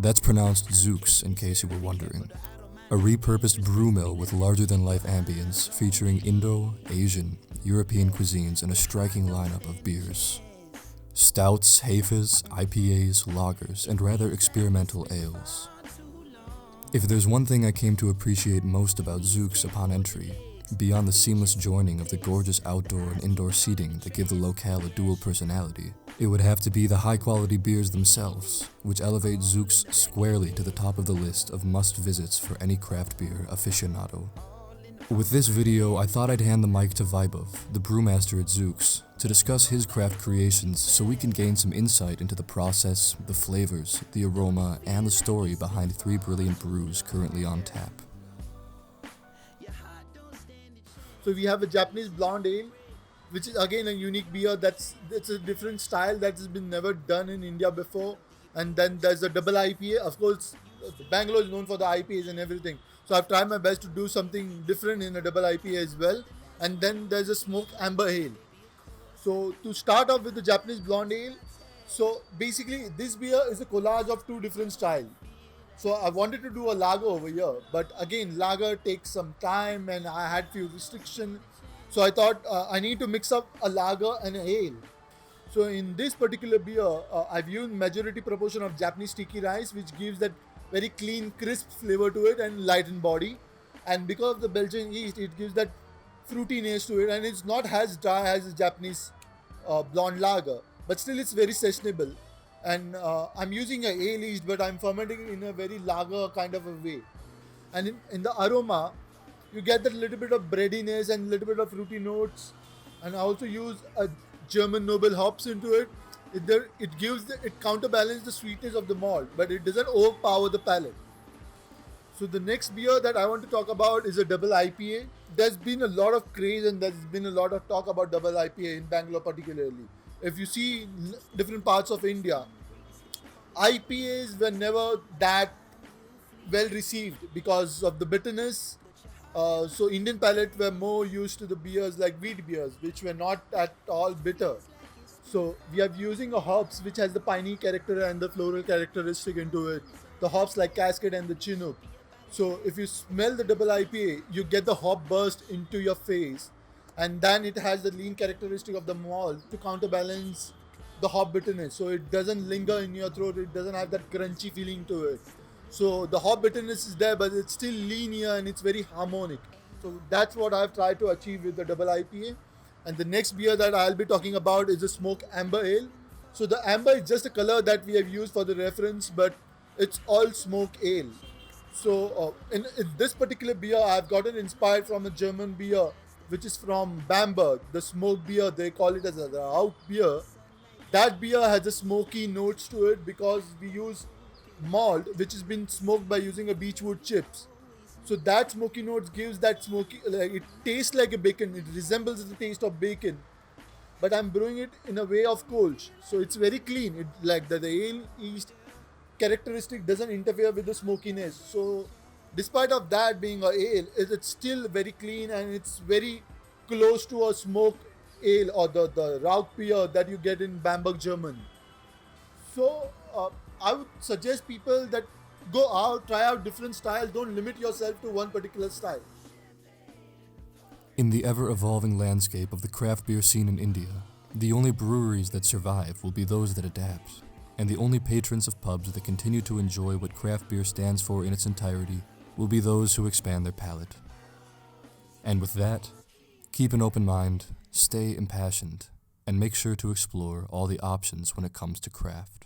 That's pronounced XOOX in case you were wondering. A repurposed brewmill with larger-than-life ambience featuring Indo, Asian, European cuisines and a striking lineup of beers. Stouts, Hefes, IPAs, lagers, and rather experimental ales. If there's one thing I came to appreciate most about XOOX upon entry, beyond the seamless joining of the gorgeous outdoor and indoor seating that give the locale a dual personality, it would have to be the high-quality beers themselves, which elevate XOOX squarely to the top of the list of must-visits for any craft beer aficionado. With this video, I thought I'd hand the mic to Vaibhav, the brewmaster at XOOX, to discuss his craft creations so we can gain some insight into the process, the flavors, the aroma, and the story behind 3 brilliant brews currently on tap. So we have a Japanese blonde ale, which is again a unique beer that's a different style that has been never done in India before. And then there's a double IPA. Of course, Bangalore is known for the IPAs and everything. So I've tried my best to do something different in a double IPA as well. And then there's a smoked amber ale. So to start off with the Japanese blonde ale, so basically this beer is a collage of 2 different styles. So I wanted to do a lager over here, but again lager takes some time and I had few restrictions. So I thought I need to mix up a lager and an ale. So in this particular beer, I've used majority proportion of Japanese sticky rice, which gives that very clean, crisp flavor to it and light in body. And because of the Belgian yeast, it gives that fruitiness to it, and it's not as dry as a Japanese blonde lager, but still it's very sessionable. And I'm using an ale yeast, but I'm fermenting it in a very lager kind of a way. And in the aroma, you get that little bit of breadiness and little bit of fruity notes. And I also use a German noble hops into it. It counterbalances the sweetness of the malt, but it doesn't overpower the palate. So the next beer that I want to talk about is a double IPA. There's been a lot of craze and there's been a lot of talk about double IPA in Bangalore particularly. If you see different parts of India, IPAs were never that well received because of the bitterness. So Indian palate were more used to the beers like wheat beers, which were not at all bitter. So we are using a hops which has the piney character and the floral characteristic into it. The hops like Cascade and the Chinook. So if you smell the double IPA, you get the hop burst into your face, and then it has the lean characteristic of the malt to counterbalance the hop bitterness. So it doesn't linger in your throat, it doesn't have that crunchy feeling to it. So the hop bitterness is there, but it's still linear and it's very harmonic. So that's what I've tried to achieve with the double IPA. And the next beer that I'll be talking about is the smoked amber ale. So the amber is just a color that we have used for the reference, but it's all smoked ale. So in this particular beer, I've gotten inspired from a German beer, which is from Bamberg, the smoked beer. They call it as a Rauch beer. That beer has a smoky notes to it because we use malt, which has been smoked by using a beechwood chips. So that smoky notes gives that smoky, like it tastes like a bacon. It resembles the taste of bacon, but I'm brewing it in a way of Kolsch. So it's very clean. It like the ale yeast characteristic doesn't interfere with the smokiness. So despite of that being a ale, it's still very clean and it's very close to a smoked ale or the Rauch beer that you get in Bamberg, Germany. So I would suggest people that go out, try out different styles. Don't limit yourself to one particular style. In the ever-evolving landscape of the craft beer scene in India, the only breweries that survive will be those that adapt, and the only patrons of pubs that continue to enjoy what craft beer stands for in its entirety will be those who expand their palate. And with that, keep an open mind, stay impassioned, and make sure to explore all the options when it comes to craft.